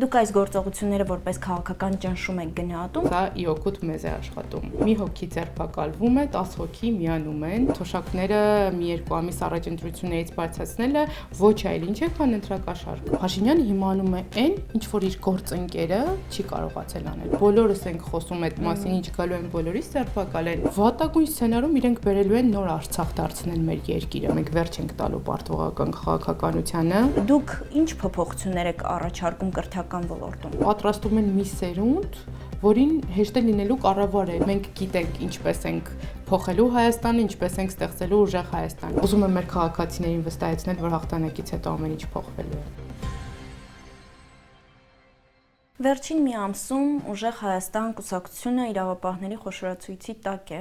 Դուք այս գործողությունները որպես քաղաքական ճնշում եք գնահատում։ Սա ի օգուտ մեզ է աշխատում։ Մի հոգի ձերբակալվում է, 10 հոգի միանում են։ Թոշակները մի երկու ամիս առաջ ընտրություններից բարձրացնելը ոչ այլ ինչ է, քան ընտրակաշառք։ Փաշինյանը հիմանում է այն, ինչ որ իր գործընկերը չի կարողացել անել։ Բոլորս ենք խոսում այդ մասին, ինչ գալու են բոլորիս ձերբակալեն։ Վատագույն սցենարում իրենք բերելու են նոր Արցախ դարձնել մեր երկիրը։ Մենք վերջ ենք տալու պարտվողական քաղաքականությանը։ Դուք ինչ փոփոխություններ եք առաջարկում կրթական ոլորտում։ Պատրաստում են մի սերունդ, որին հեշտ է լինելու կառավար է։ Մենք գիտենք ինչպես ենք փոխելու Հայաստանը, ինչպես ենք ստեղծելու ուժեղ Հայաստան։ Ուզում եմ մեր քաղաքացիներին վստահեցնել, որ հաղթանակից հետո ամեն ինչ փոխվելու է։ Վերջին մի ամսում ուժեղ Հայաստան կուսակցությունը իրավապահների խոշորացույցի տակ է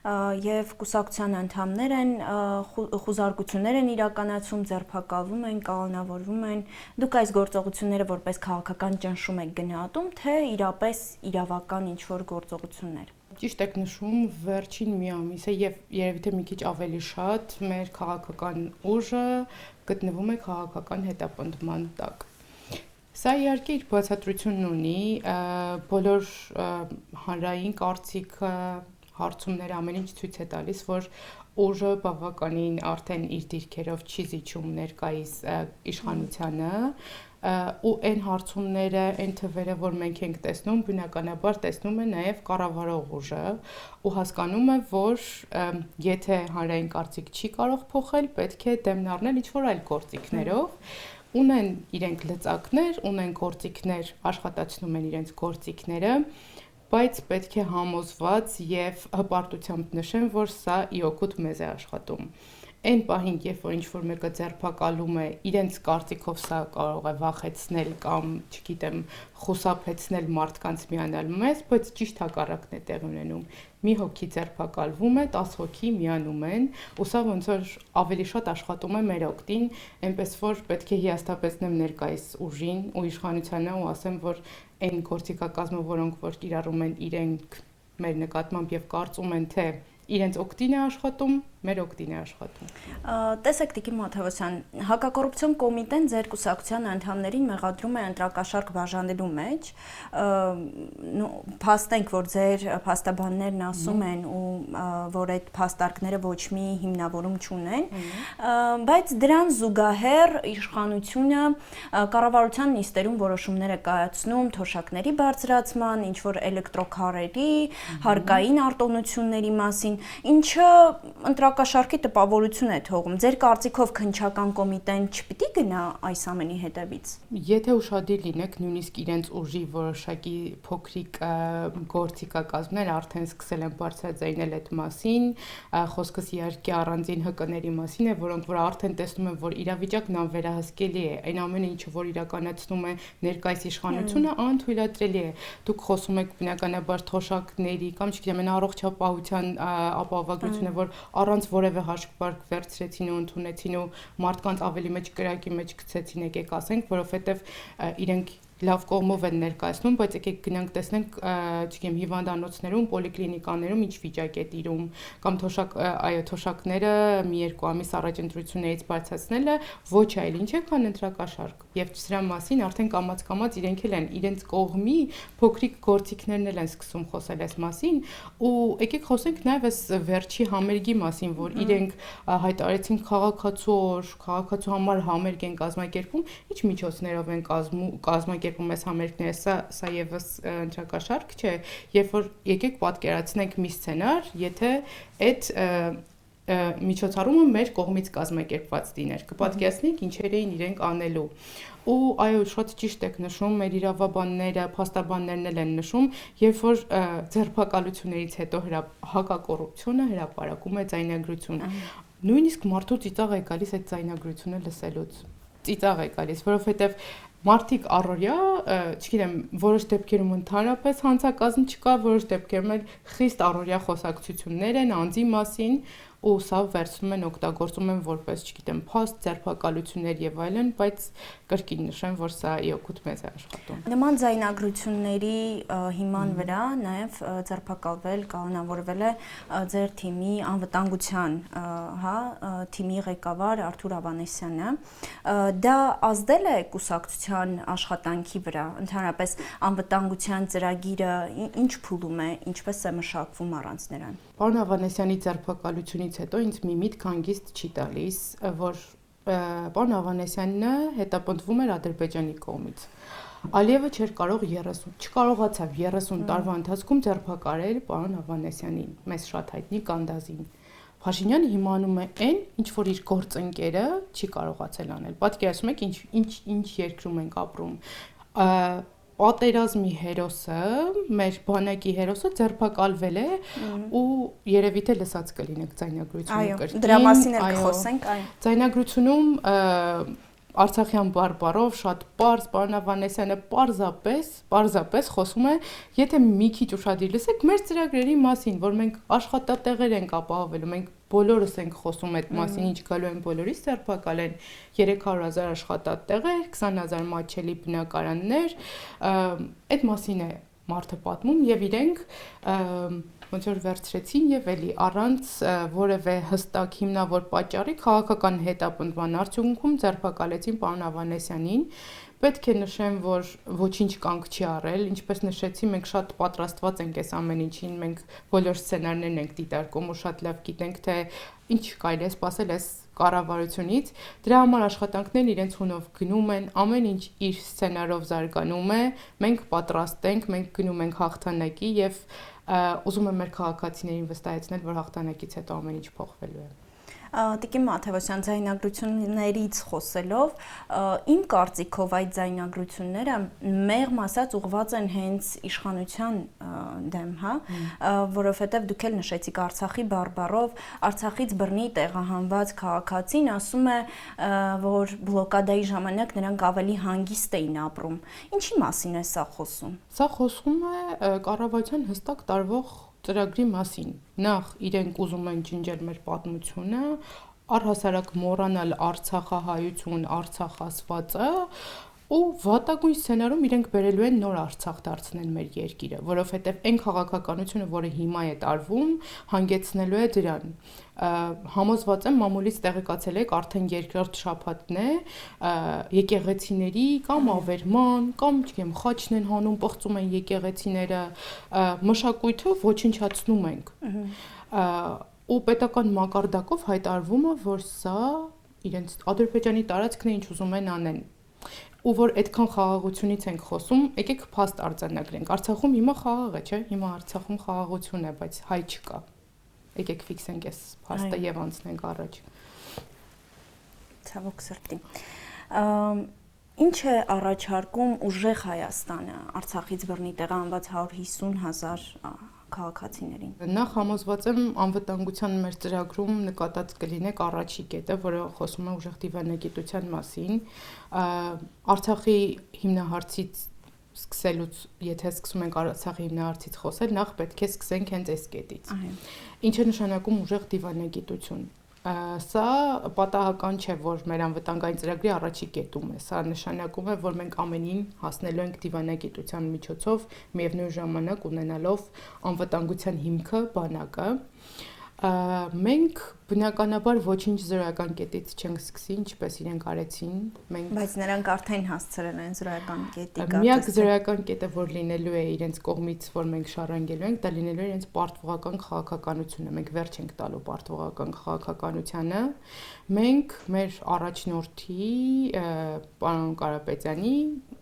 եւ կուսակցության անդամներ են խուզարկություններ են իրականացում, ձերբակալվում են, կանոնավորվում են։ Դուք այս գործողությունները որպես քաղաքական ճնշում եք գնահատում, թե իրապես իրավական ինչ-որ գործողություններ։ Ճիշտ եք նշում, վերջին մի ամիսը եւ երևի թե մի քիչ ավելի շատ մեր քաղաքական ուժը գտնվում է քաղաքական հետապնդման տակ։ Սա իհարկե իր բացատրությունն ունի, բոլոր հանրային կարծիքը, հարցումները ամեն ինչ ցույց է տալիս, որ ուժը բավականին արդեն իր դիրքերով չի զիջում ներկայիս իշխանությանը, ու այն հարցումները, այն թվերը, որ մենք ենք տեսնում, բնականաբար տեսնում է նաև կառավարող ուժը ու հասկանում է, որ եթե հանրային կարծիք չի կարող փոխել, պետք է դեմն առնել ինչ-որ այլ գործիքներով։ Ունեն իրենք լծակներ, ունեն գործիքներ, աշխատացնում են իրենց գործիքները, բայց պետք է համոզված եւ հպարտությամբ նշեն, որ սա ի օգուտ մեզ է աշխատում։ Այն պահին, երբ որ ինչ-որ մեկը ձերբակալում է, իրենց կարծիքով սա կարող է վախեցնել կամ, չգիտեմ, խուսափեցնել մարդկանց միանալ մեզ, բայց ճիշտ հակառակն է տեղի ունենում։ Մի հոգի ձերբակալվում է, 10 հոգի միանում են, ու սա ոնց որ ավելի շատ աշխատում է մեր օգտին, այնպես որ պետք է հիասթափեցնեմ ներկայիս ուժին ու իշխանությանը ու ասեմ, որ այն գործիքակազմը, որոնք որ կիրառում են իրենք մեր նկատմամբ եւ կարծում են, թե իրենց օգտին է աշխատում, մեր օգտին է աշխատում։ Տեսեք Տիկին Մաթևոսյան, հակակոռուպցիոն կոմիտեն ձեր կուսակցության անդամներին մեղադրում է ընտրակաշառք բաժանելու մեջ, փաստենք, որ ձեր փաստաբաններն ասում են ու որ այդ փաստարկները ոչ մի հիմնավորում չունեն, բայց դրան զուգահեռ իշխանությունը կառավարության նիստերում որոշումներ է կայացնում թոշակների բարձրացման, ինչ որ էլեկտրոքարերի, հարկային արտոնությունների մասին, ինչը ընտրակաշառքի տպավորություն է թողում։ Ձեր կարծիքով քննչական կոմիտեն չպիտի գնա այս ամենի հետևից։ Եթե ուշադիր լինեք, նույնիսկ իրենց ուժի որոշակի փոքրիկ գործիքակազմներ արդեն սկսել են բարձրաձայնել այդ մասին, խոսքս իհարկե առանձին ՀԿ-ների մասին է, որոնք որ արդեն տեսնում են, որ իրավիճակն անվերահսկելի է, այն ամենը ինչը որ իրականացնում է ներկայիս իշխանությունը, անթույլատրելի է։ Դուք խոսում եք բնականաբար թոշակների կամ չգիտեմ, այն առողջապահության ապահովագրությունը, որ առանց որևէ հաշվարկ վերցրեցին ու ընդունեցին ու մարդկանց ավելի մեջ կրակի մեջ գցեցին, եկեք ասենք, որովհետև իրենք լավ կողմով են ներկայացնում, բայց եկեք գնանք տեսնենք, չգիտեմ, հիվանդանոցներում, պոլիկլինիկաներում ինչ վիճակ է տիրում, կամ թոշակները մի երկու ամիս առաջ ընտրություններից բարձրացնելը ոչ այլ ինչ է, քան ընտրակաշառք։ Եվ սրա մասին արդեն կամաց-կամաց իրենք էլ են իրենց կողմի փոքրիկ գործիքներն էլ են սկսում խոսել այս մասին, ու եկեք խոսենք նաև այս վերջի համերգի մասին, որ իրենք հայտարարեցին քաղաքացու համար համերգ են կազմակերպում, ինչ միջոցներով են կազմակերպում այս համերգները, սա եւս ընտրակաշառք չէ, երբ որ եկեք պատկերացնենք մի սցենար, եթե այդ միջոցառումը մեր կողմից կազմակերպված լիներ, կպատկերացնենք ինչեր էին իրենք անելու։ Ու այո, շատ ճիշտ եք նշում, մեր իրավաբանները, փաստաբաններն էլ են նշում, երբ որ ձերբակալություններից հետո հակակոռուպցիոնը հրապարակում է ձայնագրություն։ Նույնիսկ մարդու ծիծաղ է գալիս այդ ձայնագրությունը լսելուց։ Ծիծաղ է գալիս, որովհետև մարդիկ առօրյա, չգիտեմ, որոշ դեպքերում ընդհանրապես հանցակազմ չկա, որոշ դեպքերում էլ խիստ առօրյա խոսակցություններ են անձի մասին, ու սա վերցնում են օգտագործում են որպես, չգիտեմ, փաստ, ձերբակալություններ եւ այլն, բայց կրկին նշեմ, որ սա իօգուտ մեզ է աշխատում։ Նման ձայնագրությունների հիման վրա նաև ձերբակալվել, կանոնավորվել է ձեր թիմի անվտանգության, թիմի ղեկավար Արթուր Ավանեսյանը։ Դա ազդել է կուսակցության աշխատանքի վրա, ընդհանրապես անվտանգության ծրագիրը ինչ փուլում է, ինչպես է մշակվում առանց նրան։ Պարոն Ավանեսյանի ձերբակալությունից հետո ինձ մի միտք հանգիստ չի տալիս, որ պարոն Ավանեսյանը հետապնդվում էր Ադրբեջանի կողմից։ Ալիևը չկարողացավ 30 տարվա ընթացքում ձերբակալել պարոն Ավանեսյանին, մեզ շատ հայտնի Կանդազին։ Փաշինյանը հիմանում է այն, ինչ որ իր գործընկերը չի կարողացել անել։ Պատկերացնում եք ինչ երկրում ենք ապրում։ Պատերազմի հերոսը, մեր բանակի հերոսը ձերբակալվել է ու երևի թե լսած կլինեք ձայնագրությունը կրկին։ Այո, դրա մասին էլ կխոսենք, այո։ Ձայնագրությունում Արցախյան բարբառով շատ պարզ պարոն Ավանեսյանը պարզապես խոսում է, եթե մի քիչ ուշադիր լսեք մեր ծրագրերի մասին, որ մենք աշխատատեղեր ենք ապահովելու, մենք բոլորս ենք խոսում այդ մասին, ինչ գալու են բոլորիս ձերբակալեն 300,000 աշխատատեղեր, 20,000 մատչելի բնակարաններ, այդ մասին է մարդը պատմում եւ իրենք ոնց որ վերցրեցին եւ էլի առանց որևէ հստակ հիմնավոր պատճառի քաղաքական հետապնդման արդյունքում ձերբակալեցին պարոն Ավանեսյանին։ Պետք է նշեմ, որ ոչինչ կանգ չի առել, ինչպես նշեցի, մենք շատ պատրաստված ենք այս ամեն ինչին, մենք բոլոր սցենարներն ենք դիտարկում ու շատ լավ գիտենք, թե ինչ կարելի է սպասել այս կառավարությունից։ Դրա համար աշխատանքներն իրենց հունով գնում են, ամեն ինչ իր սցենարով զարգանում է, մենք պատրաստ ենք, մենք գնում ենք հաղթանակի եւ ուզում եմ մեր քաղաքացիներին վստահեցնել, որ հաղթանակից հետո ամեն ինչ փոխվելու է։ Տիկին Մաթևոսյան, ձայնագրություններից խոսելով, իմ կարծիքով այդ ձայնագրությունները մեղմ ասած ուղղված են հենց իշխանության դեմ, որովհետև դուք էլ նշեցիք Արցախի բարբառով, Արցախից բռնի տեղահանված քաղաքացին ասում է, որ բլոկադայի ժամանակ նրանք ավելի հանգիստ էին ապրում։ Ինչի մասին է սա խոսում։ Սա խոսում է կառավարության հստակ տարվող ծրագրի մասին։ Նախ իրենք ուզում են ջնջել մեր պատմությունը, առհասարակ մոռանալ Արցախահայություն, Արցախ ասվածը ու վատագույն սցենարում իրենք բերելու են նոր Արցախ դարձնել մեր երկիրը, որովհետև այն քաղաքականությունը, որը հիմա է տարվում, հանգեցնելու է դրան։ Համոզված եմ մամուլից տեղեկացել եք, արդեն երկրորդ շաբաթն է, եկեղեցիների կամ ավերման, կամ չգիտեմ, խաչն են հանում, պղծում են եկեղեցիները, մշակույթը ոչնչացնում ենք։ Ու պետական մակարդակով հայտարարվում է, որ սա իրենց Ադրբեջանի տարածքն է, ինչ ուզում են անեն։ Ու որ այդքան խաղաղությունից ենք խոսում, եկեք փաստ արձանագրենք։ Արցախում հիմա խաղաղ է, չէ՞։ Հիմա Արցախում խաղաղություն է, բայց հայ չկա։ Եկեք ֆիքսենք այս փաստը եւ անցնենք առաջ։ Ցավոք սրտի։ Ինչ է առաջարկում ուժեղ Հայաստանը Արցախից բռնի տեղահանված 150,000 քաղաքացիներին։ Նախ համոզված եմ անվտանգության մեր ծրագրում նկատած կլինեք առաջի կետը, որը խոսում է ուժեղ դիվանագիտության մասին։ Արցախի հիմնահարցից սկսելուց, եթե սկսում ենք Արցախի հիմնահարցից խոսել, նախ պետք է սկսենք հենց այս կետից։ Ինչ է նշանակում ուժեղ դիվանագիտություն։ Սա պատահական չէ, որ մեր անվտանգային ծրագրի առաջի կետում է։ Սա նշանակում է, որ մենք ամենին հասնելու ենք դիվանագիտության միջոցով, միևնույն ժամանակ ունենալով անվտանգության հիմքը, բանակը։ Մենք բնականաբար ոչինչ զրոյական կետից չենք սկսի, ինչպես իրենք արեցին։ Բայց նրանք արդեն հասցրել են զրոյական կետի։ Միակ զրոյական կետը, որ լինելու է իրենց կողմից, որ մենք շարժանգելու ենք, դա լինելու է իրենց պարտվողական քաղաքականությունը։ Մենք վերջ ենք տալու պարտվողական քաղաքականությանը։ Մենք մեր առաջնորդի պարոն Կարապետյանի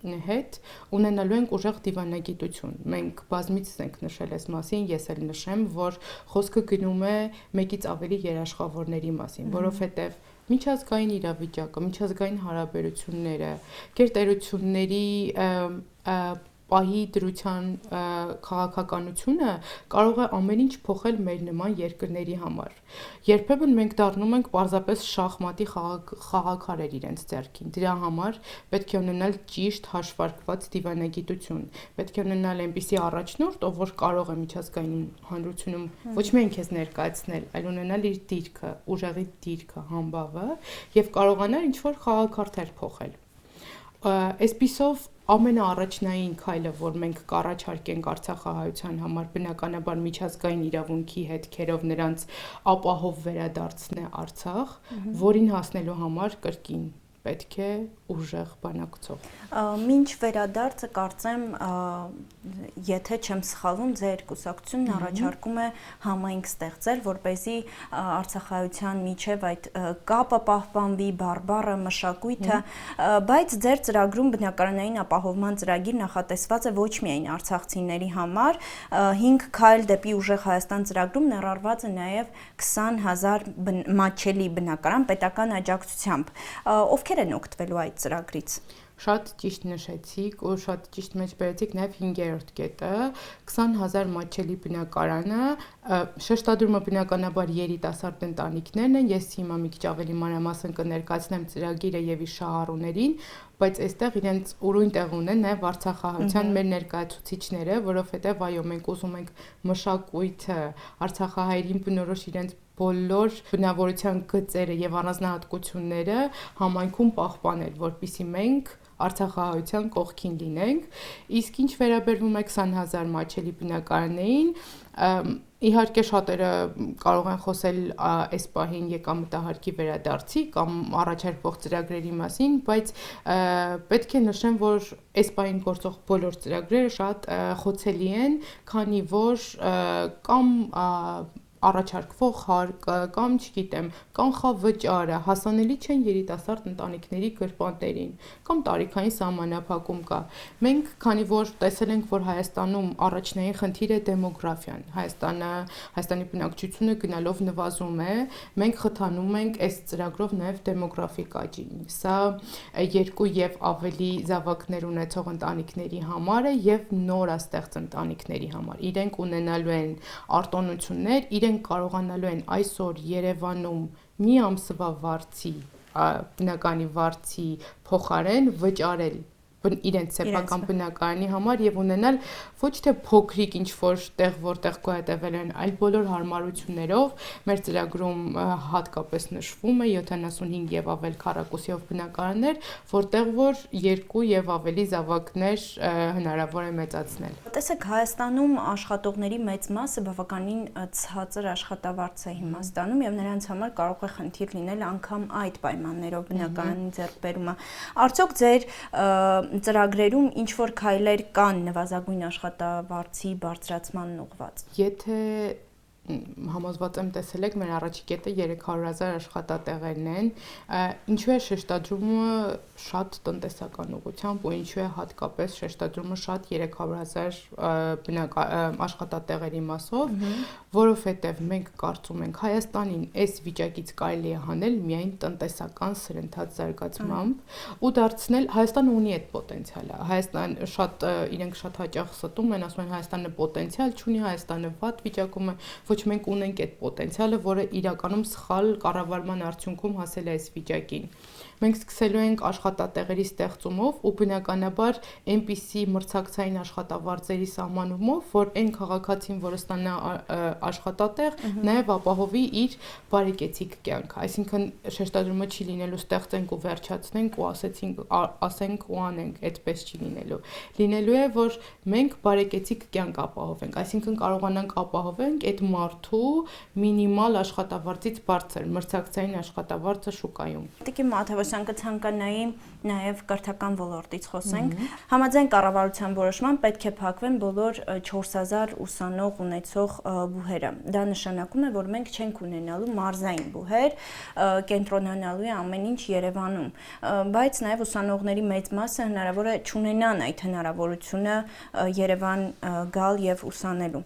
հետ ունենալու ենք ուժեղ դիվանագիտություն։ Մենք բազմիցս ենք նշել այս մասին, ես էլ նշեմ, որ խոսքը գնում է մեկից ավելի երաշխավորների մասին, որովհետև միջազգային իրավիճակը, միջազգային հարաբերությունները, գերտերությունների պահի դրության քաղաքականությունը կարող է ամեն ինչ փոխել մեր նման երկրների համար։ Երբեմն մենք դառնում ենք պարզապես շախմատի խաղաքարեր իրենց ձեռքին։ Դրա համար պետք է ունենալ ճիշտ հաշվարկված դիվանագիտություն։ Պետք է ունենալ այնպիսի առաջնորդ, ով որ կարող է միջազգային հանրությունում ոչ միայն քեզ ներկայացնել, այլ ունենալ իր դիրքը, ուժեղի դիրքը, համբավը եւ կարողանալ ինչ-որ խաղաքարտեր փոխել։ Այսպիսով ամենաառաջնային քայլը, որ մենք կառաջարկենք Արցախահայության համար, բնականաբար միջազգային իրավունքի հետքերով նրանց ապահով վերադարձն է Արցախ, որին հասնելու համար կրկին պետք է ուժեղ բանակցող։ Մինչ վերադարձը կարծեմ, եթե չեմ սխալվում, ձեր կուսակցությունն առաջարկում է համայնք ստեղծել, որպեսզի Արցախահայության միջև այդ կապը պահպանվի, բարբառը, մշակույթը, բայց ձեր ծրագրում բնակարանային ապահովման ծրագիր նախատեսված է ոչ միայն արցախցիների համար, 5 քայլ դեպի ուժեղ Հայաստան ծրագրում ներառված է նաև 20,000 մատչելի բնակարան պետական աջակցությամբ։ Ովքեր են օգտվելու այդ ծրագրից։ Շատ ճիշտ նշեցիք ու շատ ճիշտ մեջբերեցիք նաև 5-րդ կետը 20,000 մատչելի բնակարանը շեշտադրումը բնականաբար երիտասարդ ընտանիքներն են, ես հիմա մի քիչ ավելի մանրամասն կներկայացնեմ ծրագիրը եւ իր շահառուներին, բայց այստեղ իրենց ուրույն տեղ ունեն նաև Արցախահայության մեր ներկայացուցիչները, որովհետեւ այո մենք ուզում ենք մշակույթը, արցախահայերին բնորոշ իրենց բոլոր բնավորության գծերը եւ առանձնահատկությունները համայնքում պահպանել, որպեսզի մենք Արցախահայության կողքին լինենք, իսկ ինչ վերաբերվում է 20,000 մատչելի բնակարաններին, իհարկե շատերը կարող են խոսել այս պահին եկամտահարկի վերադարձի կամ առաջարկվող ծրագրերի մասին, բայց պետք է նշեմ, որ այս պահին գործող բոլոր ծրագրերը շատ խոցելի են, քանի որ կամ առաջարկվող հարկը կամ, չգիտեմ, կանխավճարը հասանելի չեն երիտասարդ ընտանիքների գրպաններին կամ տարիքային սահմանափակում կա։ Մենք, քանի որ տեսել ենք, որ Հայաստանում առաջնային խնդիր է դեմոգրաֆիան, Հայաստանի բնակչությունը գնալով նվազում է, մենք խթանում ենք այս ծրագրով նաև դեմոգրաֆիկ աճին։ Սա 2 եւ ավելի զավակներ ունեցող ընտանիքների համար է եւ նորաստեղծ ընտանիքների համար։ Իրենք ունենալու են արտոնություններ, իրենք կարողանալու են այսօր Երևանում մի ամսվա վարձի, բնականի վարձի փոխարեն վճարել իրենց սեփական բնակարանի համար եւ ունենալ ոչ թե փոքրիկ ինչ-որ տեղ, որտեղ գոյատևել են, այլ բոլոր հարմարություններով մեր ծրագրում հատկապես նշվում է 75 եւ ավել քառակուսիով բնակարաններ, որտեղ որ 2 եւ ավելի զավակներ հնարավոր է մեծացնել։ Տեսեք, Հայաստանում աշխատողների մեծ մասը բավականին ցածր աշխատավարձ է հիմա ստանում եւ նրանց համար կարող է խնդիր լինել անգամ այդ պայմաններով բնակարանի ձեռքբերումը։ Արդյոք ձեր ծրագրերում ինչ որ քայլեր կան նվազագույն աշխատավարձի բարձրացման ուղղված։ Եթե համոզված եմ տեսել եք մեր առաջի կետը 300,000 աշխատատեղերն են, ինչու է շեշտադրումը շատ տնտեսական ուղղությամբ ու ինչու է հատկապես շեշտադրումը շատ 300,000 աշխատատեղերի մասով, որովհետև մենք կարծում ենք Հայաստանին այս վիճակից կարելի է հանել միայն տնտեսական սրընթաց զարգացմամբ ու դարձնել Հայաստանը ունի այդ պոտենցիալը։ Հայաստան իրենք շատ հաճախ ստում են, ասում են Հայաստանը պոտենցիալ չունի, Հայաստանը վատ վիճակում է, ոչ մենք ունենք այդ պոտենցիալը, որը իրականում սխալ կառավարման արդյունքում հասել է այս վիճակին։ Մենք սկսելու ենք աշխատատեղերի ստեղծումով ու բնականաբար այնպիսի մրցակցային աշխատավարձերի սահմանումով, որ այն քաղաքացին, որը ստանա աշխատատեղ, նաև ապահովի իր բարեկեցիկ կյանք։ Այսինքն շեշտադրումը չի լինելու ստեղծենք ու վերջացնենք ու ասենք ու անենք, այդպես չի լինելու։ Լինելու է, որ մենք բարեկեցիկ կյանք ապահովենք, այսինքն կարողանանք ապահովենք այդ մարդու մինիմալ աշխատավարձից բարձր մրցակցային աշխատավարձը շուկայում։ Տիկին Մաթևոսյան, կցանկանայի նաև կրթական ոլորտից խոսենք։ Համաձայն կառավարության որոշման պետք է փակվեն բոլոր 4,000 ուսանող ունեցող բուհերը։ Դա նշանակում է, որ մենք չենք ունենալու մարզային բուհեր, կենտրոնանալու է ամեն ինչ Երևանում, բայց նաև ուսանողների մեծ մասը հնարավոր է չունենան այդ հնարավորությունը Երևան գալ եւ ուսանելու։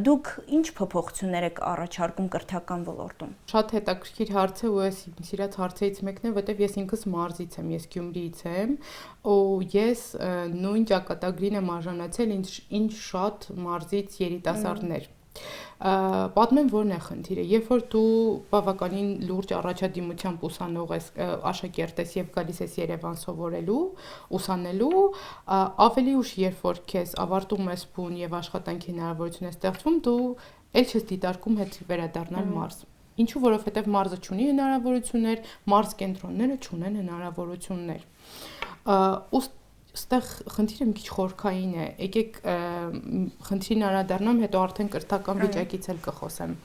Դուք ինչ փոփոխություններ եք առաջարկում կրթական ոլորտում։ Շատ հետաքրքիր հարց է ու ես սիրած հարցերից մեկն է, որտեղ ես ինքս մարզից եմ, ես Գյումրիից եմ, ու ես նույն ճակատագրին եմ արժանացել ինչ շատ մարզից երիտասարդներ։ Պատմեմ որն է խնդիրը, երբ որ դու բավականին լուրջ առաջադիմությամբ ուսանող ես, աշակերտ ես եւ գալիս ես Երևան սովորելու, ուսանելու, ավելի ուշ երբ որ քեզ ավարտում ես բուն եւ աշխատանքի հնարավորություն է ստեղծվում, դու ել չես դիտարկում հետ վերադառնալ մարզ։ Ինչու, որովհետեւ մարզը չունի հնարավորություններ, մարզ կենտրոնները չունեն հնարավորություններ։ Ստեղ խնդիրը մի քիչ խորքային է։ Եկեք խնդրին անդրադառնամ, հետո արդեն կրթական վիճակից էլ կխոսեմ։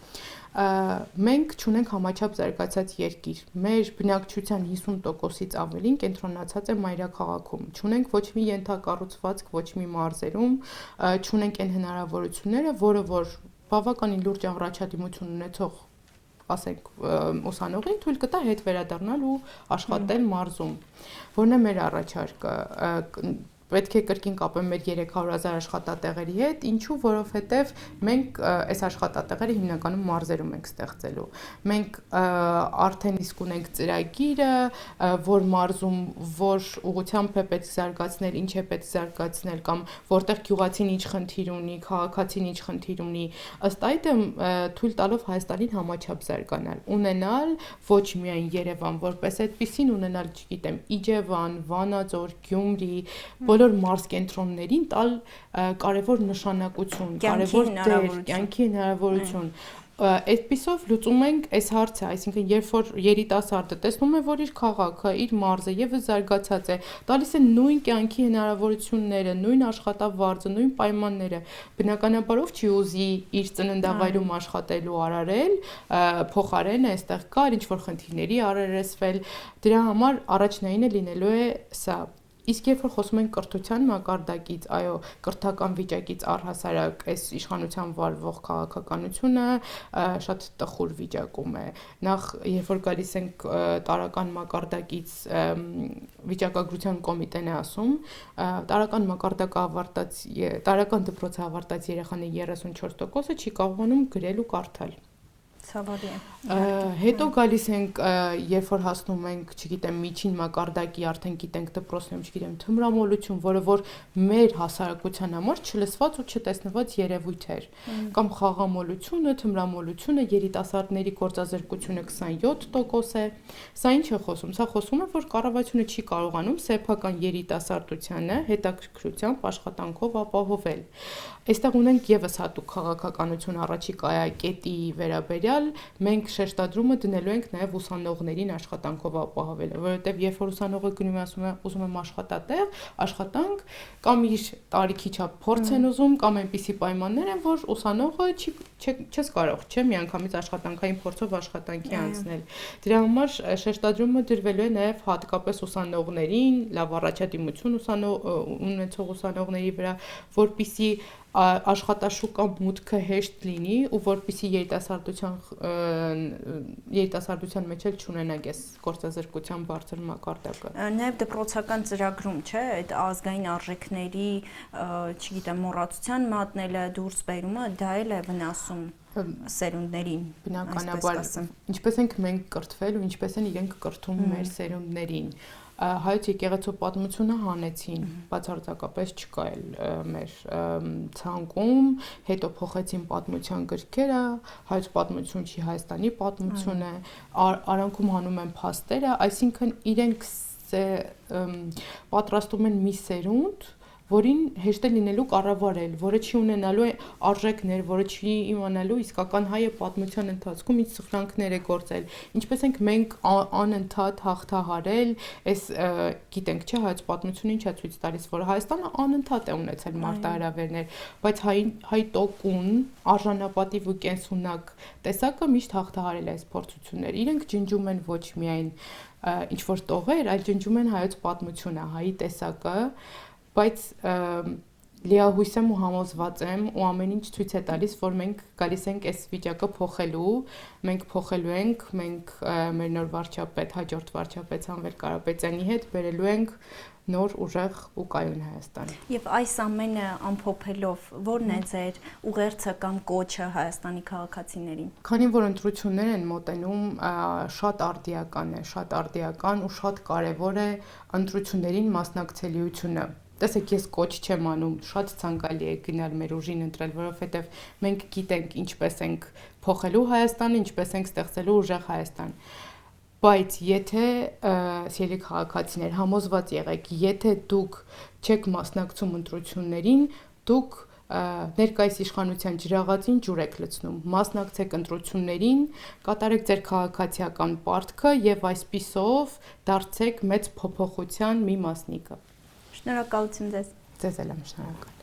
Մենք չունենք համաչափ զարգացած երկիր։ Մեր բնակչության 50%-ից ավելին կենտրոնացած է մայրաքաղաքում։ Չունենք ոչ մի ենթակառուցվածք, ոչ մի մարզերում, չունենք այն հնարավորությունները, որը որ բավականին լուրջ առաջադիմություն ունեցող ասենք ուսանողին թույլ կտա հետ վերադառնալ ու աշխատել մարզում։ Որն է մեր առաջարկը։ Պետք է կրկին կապեմ մեր 300,000 աշխատատեղերի հետ, ինչու, որովհետև մենք այս աշխատատեղերը հիմնականում մարզերում ենք ստեղծելու։ Մենք արդեն իսկ ունենք ծրագիրը, որ մարզում որ ուղղությամբ է պետք զարգացնել, ինչ է պետք զարգացնել կամ որտեղ գյուղացին ինչ խնդիր ունի, քաղաքացին ինչ խնդիր ունի, ըստ այդմ թույլ տալով Հայաստանին համաչափ զարգանալ, ունենալ ոչ միայն Երևան, որպես այդպեսին ունենալ, չգիտեմ, Իջևան, Վանաձոր, Գյումրի, բոլոր մարզ կենտրոններին տալ կարևոր նշանակություն, կարևոր դեր, կյանքի հնարավորություն։ Այդպիսով լուծում ենք այս հարցը, այսինքն երբ որ երիտասարդը տեսնում է, որ իր քաղաքը, իր մարզը եւս զարգացած է, տալիս է նույն կյանքի հնարավորությունները, նույն աշխատավարձը, նույն պայմանները, բնականաբար ով չի ուզի իր ծննդավայրում աշխատելու արարել, փոխարենը այստեղ կար ինչ որ խնդիրների արարեցվել, դրա համար առաջնայինը լինելու է սա։ Իսկ երբ որ խոսում ենք կրթության մակարդակից, այո, կրթական վիճակից առհասարակ այս իշխանության վարվող քաղաքականությունը շատ տխուր վիճակում է։ Նախ երբ որ գալիս ենք տարական մակարդակից վիճակագրության կոմիտեն է ասում, տարական մակարդակը ավարտած, տարական դպրոցը ավարտած երեխաների 34%-ը չի կարողանում գրել ու կարդալ։ Ցավալի է։ Հետո գալիս ենք, երբ որ հասնում ենք, չգիտեմ, միջին մակարդակի, արդեն գիտենք դպրոցներում, չգիտեմ, թմրամոլություն, որը որ մեր հասարակության համար չլսված ու չտեսնված երևույթ էր, կամ խաղամոլությունը, թմրամոլությունը, երիտասարդների գործազրկությունը 27% է։ Սա ինչ է խոսում։ Սա խոսում է, որ կառավարությունը չի կարողանում սեփական երիտասարդությանը հետաքրքրությամբ աշխատանքով ապահովել։ Այստեղ ունենք եւս հատուկ քաղաքականություն առաջիկայակետի վերաբերյալ, մենք շեշտադրումը դնելու ենք նաև ուսանողներին աշխատանքով ապահովելը, որովհետև երբ որ ուսանողը գնում է ասում է ուզում եմ աշխատատեղ, աշխատանք, կամ իր տարիքի չափ փորձ են ուզում, կամ այնպիսի պայմաններ են, որ ուսանողը չես կարող, չէ, միանգամից աշխատանքային փորձով աշխատանքի անցնել։ Դրա համար շեշտադրումը դրվելու է նաև հատկապես ուսանողներին, լավ առաջադիմություն ունեցող ուսանողների վրա, որպիսի աշխատաշուկա մուտքը հեշտ լինի ու որպեսզի երիտասարդության մեջ էլ չունենանք այս գործազրկության բարձր մակարդակը։ Նաև դպրոցական ծրագրում, չէ, այդ ազգային արժեքների, չգիտեմ, մոռացության մատնելը, դուրս բերումը, դա էլ է վնասում սերունդներին։ Բնականաբար, ինչպես ենք մենք կրթվել ու ինչպես են իրենք կրթում մեր սերունդներին։ Հայոց եկեղեցու պատմությունը հանեցին, բացարձակապես չկա էլ մեր ցանկում, հետո փոխեցին պատմության գրքերը, հայոց պատմություն չի Հայաստանի պատմություն է, արանքում հանում են փաստերը, այսինքն իրենք պատրաստում են մի սերունդ, որին հեշտ է լինելու կառավարել, որը չի ունենալու արժեքներ, որը չի իմանալու իսկական հայը պատմության ընթացքում ինչ սխրանքներ է գործել, ինչպես ենք մենք անընդհատ հաղթահարել, այս գիտենք, չէ, հայոց պատմությունը ինչ է ցույց տալիս, որ Հայաստանը անընդհատ է ունեցել մարտահրավերներ, բայց հայ տոկուն, արժանապատիվ ու կենսունակ տեսակը միշտ հաղթահարել է այս փորձությունները։ Իրենք ջնջում են ոչ միայն ինչ որ տողեր, այլ ջնջում են հայոց պատմությունը, հայի տեսակը, բայց Լիահույս եմ ու համոզված եմ ու ամեն ինչ ցույց է տալիս, որ մենք գալիս ենք այս վիճակը փոխելու, մենք փոխելու ենք, մենք մեր նոր վարչապետ, հաջորդ վարչապետ Սամվել Կարապետյանի հետ բերելու ենք նոր ուժեղ ու կայուն Հայաստան։ Եվ այս ամենը ամփոփելով, ո՞րն է ձեր ուղերձը կամ կոչը Հայաստանի քաղաքացիներին։ Քանի որ ընտրություններ են մոտենում, շատ արդիական ու շատ կարևոր է ընտրություններին մասնակցելիությունը։ Տեսեք, ես կոչ չեմ անում, շատ ցանկալի է գնալ մեր ուժին ընտրել, որովհետև մենք գիտենք ինչպես ենք փոխելու Հայաստանը, ինչպես ենք ստեղծելու ուժեղ Հայաստան։ Բայց եթե սիրելի քաղաքացիներ համոզված եղեք, եթե դուք չեք մասնակցում ընտրություններին, դուք ներկայիս իշխանության ջրաղացին ջուր եք լցնում, մասնակցեք ընտրություններին, կատարեք ձեր քաղաքացիական պարտքը եւ այսպիսով դարձեք մեծ փոփոխության մի մասնիկը։ Շնորհակալություն ձեզ։ Ձեզ էլ եմ շնորհակալ։